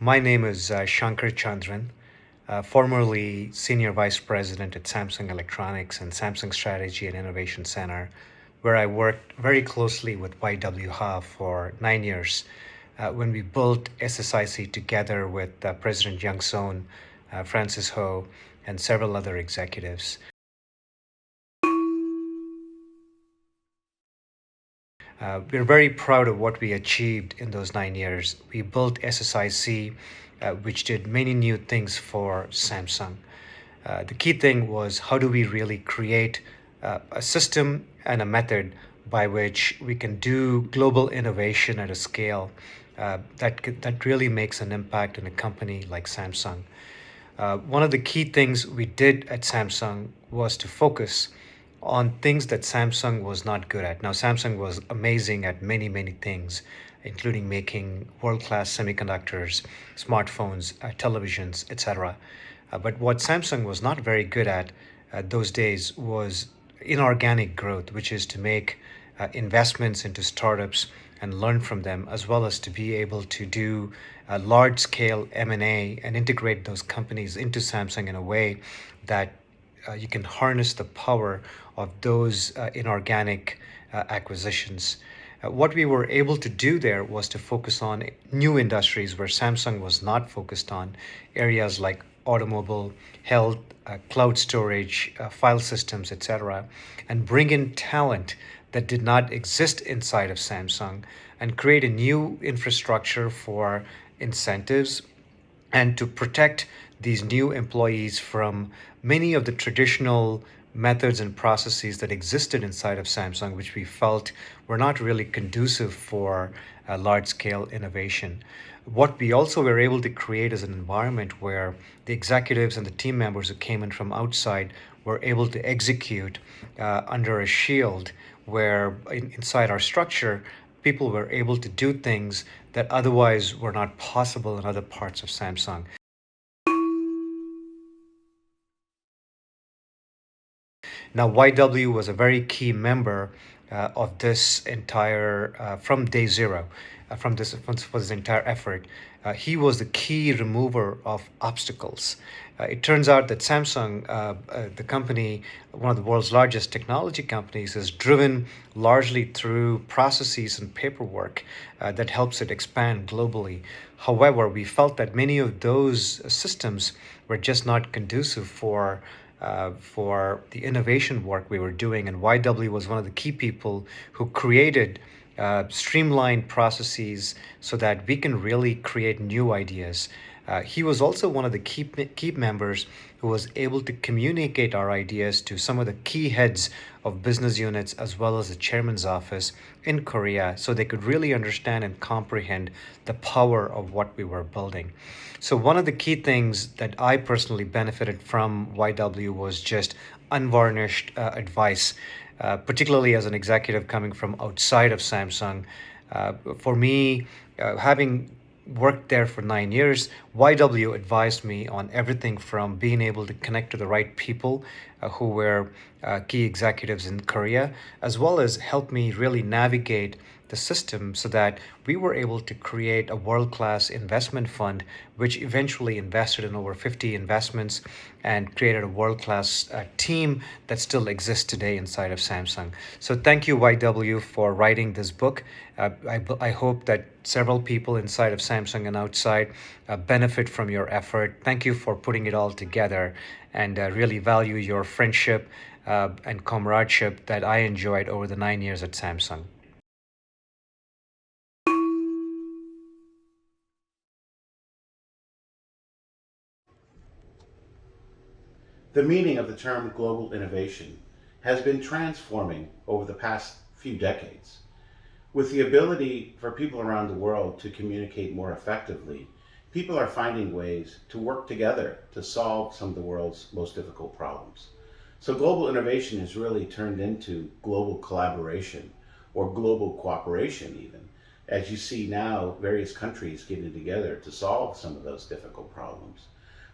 My name is Shankar Candran, formerly Senior Vice President at Samsung Electronics and Samsung Strategy and Innovation Center, where I worked very closely with YWH for 9 years when we built SSIC together with President Young Sohn, Francis Ho, and several other executives. We're very proud of what we achieved in those 9 years. We built SSIC, which did many new things for Samsung. The key thing was how do we really create a system and a method by which we can do global innovation at a scale that really makes an impact in a company like Samsung. One of the key things we did at Samsung was to focus on things that Samsung was not good at. Now, Samsung was amazing at many, many things, including making world-class semiconductors, smartphones, televisions, etc. But what Samsung was not very good at those days was inorganic growth, which is to make investments into startups and learn from them, as well as to be able to do large-scale M&A and integrate those companies into Samsung in a way that you can harness the power of those inorganic acquisitions. What we were able to do there was to focus on new industries where Samsung was not focused on, areas like automobile, health, cloud storage, file systems, etc., and bring in talent that did not exist inside of Samsung and create a new infrastructure for incentives and to protect these new employees from many of the traditional methods and processes that existed inside of Samsung, which we felt were not really conducive for large-scale innovation. What we also were able to create is an environment where the executives and the team members who came in from outside were able to execute under a shield where inside our structure, people were able to do things that otherwise were not possible in other parts of Samsung. Now, YW was a very key member of this entire, from day zero, for this entire effort. He was the key remover of obstacles. It turns out that Samsung, the company, one of the world's largest technology companies, is driven largely through processes and paperwork that helps it expand globally. However, we felt that many of those systems were just not conducive for the innovation work we were doing. And YW was one of the key people who created streamlined processes so that we can really create new ideas. He was also one of the key members who was able to communicate our ideas to some of the key heads of business units as well as the chairman's office in Korea so they could really understand and comprehend the power of what we were building. So one of the key things that I personally benefited from YW was just unvarnished advice, particularly as an executive coming from outside of Samsung. For me, having worked there for 9 years, YW advised me on everything from being able to connect to the right people who were key executives in Korea, as well as help me really navigate the system so that we were able to create a world-class investment fund, which eventually invested in over 50 investments and created a world-class team that still exists today inside of Samsung. So thank you, YW, for writing this book. I hope that several people inside of Samsung and outside benefit from your effort. Thank you for putting it all together and really value your friendship and comradeship that I enjoyed over the 9 years at Samsung. The meaning of the term global innovation has been transforming over the past few decades. With the ability for people around the world to communicate more effectively, people are finding ways to work together to solve some of the world's most difficult problems. So global innovation has really turned into global collaboration or global cooperation even, as you see now various countries getting together to solve some of those difficult problems.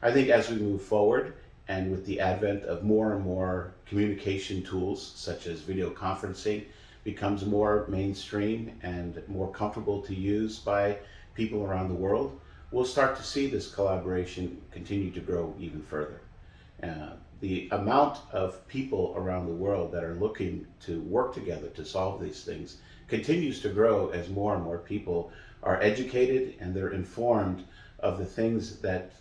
I think as we move forward, and with the advent of more and more communication tools, such as video conferencing, becomes more mainstream and more comfortable to use by people around the world, we'll start to see this collaboration continue to grow even further. The amount of people around the world that are looking to work together to solve these things continues to grow as more and more people are educated and they're informed of the things that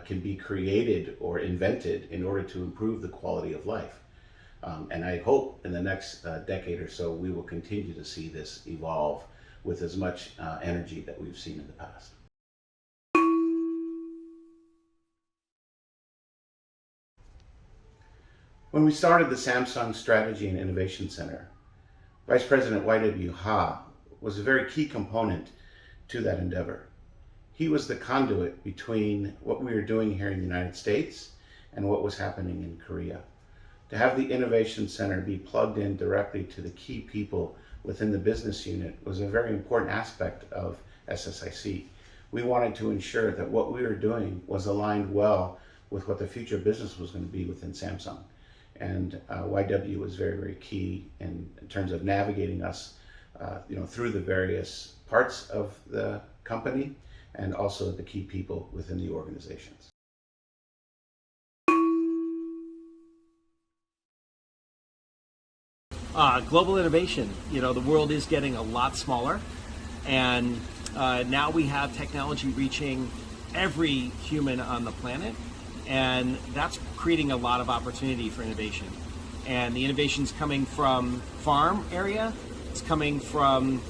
can be created or invented in order to improve the quality of life. And I hope in the next decade or so we will continue to see this evolve with as much energy that we've seen in the past. When we started the Samsung Strategy and Innovation Center, Vice President Y.W. Ha was a very key component to that endeavor. He was the conduit between what we were doing here in the United States and what was happening in Korea. To have the Innovation Center be plugged in directly to the key people within the business unit was a very important aspect of SSIC. We wanted to ensure that what we were doing was aligned well with what the future business was going to be within Samsung. And YW was very, very key in terms of navigating us through the various parts of the company and also the key people within the organizations. Global innovation, the world is getting a lot smaller, and now we have technology reaching every human on the planet, and that's creating a lot of opportunity for innovation. And the innovation's coming from farm area, it's coming from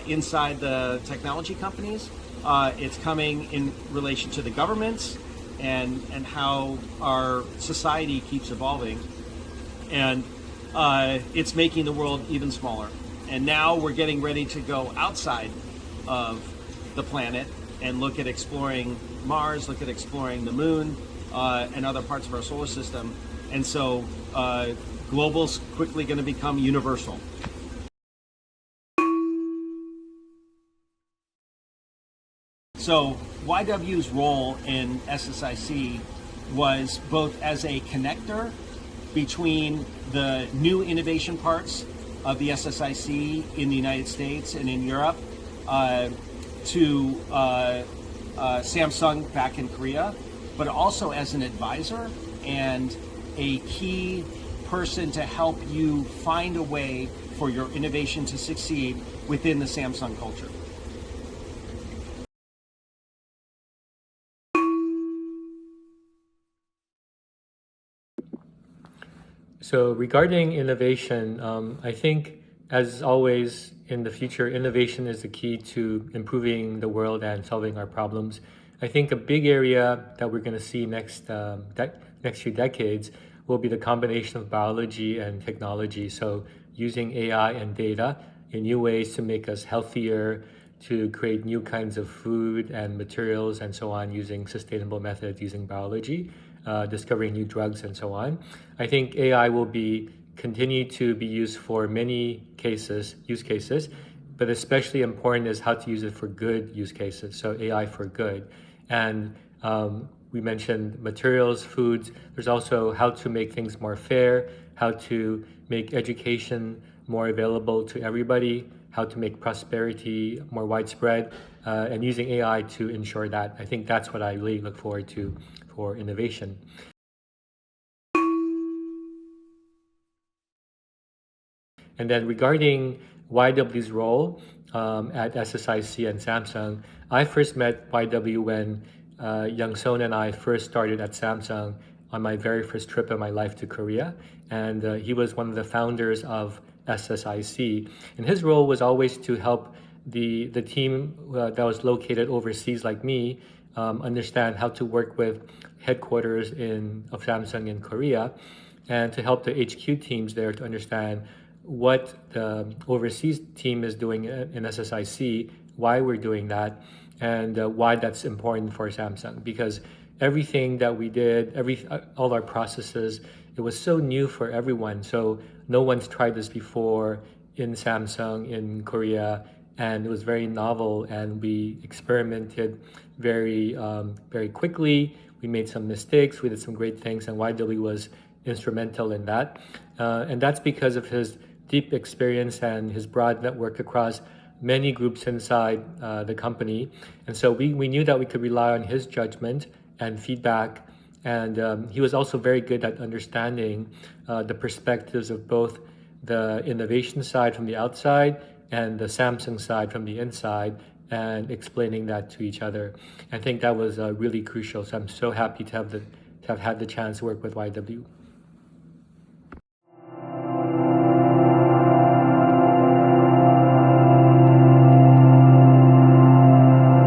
inside the technology companies, it's coming in relation to the governments and how our society keeps evolving. And it's making the world even smaller. And now we're getting ready to go outside of the planet and look at exploring Mars, look at exploring the moon, and other parts of our solar system. And so global's quickly going to become universal. So YW's role in SSIC was both as a connector between the new innovation parts of the SSIC in the United States and in Europe to Samsung back in Korea, but also as an advisor and a key person to help you find a way for your innovation to succeed within the Samsung culture. So regarding innovation, I think as always in the future, innovation is the key to improving the world and solving our problems. I think a big area that we're going to see next few decades will be the combination of biology and technology. So using AI and data in new ways to make us healthier, to create new kinds of food and materials and so on using sustainable methods using biology. Discovering new drugs and so on. I think AI will continue to be used for many use cases, but especially important is how to use it for good use cases. So AI for good. And we mentioned materials, foods. There's also how to make things more fair, how to make education more available to everybody, how to make prosperity more widespread, and using AI to ensure that. I think that's what I really look forward to for innovation. And then regarding YW's role at SSIC and Samsung, I first met YW when Young Son and I first started at Samsung on my very first trip in my life to Korea. And he was one of the founders of SSIC. And his role was always to help the team that was located overseas like me understand how to work with headquarters of Samsung in Korea, and to help the HQ teams there to understand what the overseas team is doing in SSIC, why we're doing that, and why that's important for Samsung. Because everything that we did, all our processes, it was so new for everyone. So no one's tried this before in Samsung, in Korea, and it was very novel, and we experimented very quickly. We made some mistakes, we did some great things, and YW was instrumental in that. And that's because of his deep experience and his broad network across many groups inside the company. And so we knew that we could rely on his judgment and feedback. And he was also very good at understanding the perspectives of both the innovation side from the outside and the Samsung side from the inside, and explaining that to each other. I think that was really crucial. So I'm so happy to have had the chance to work with YW.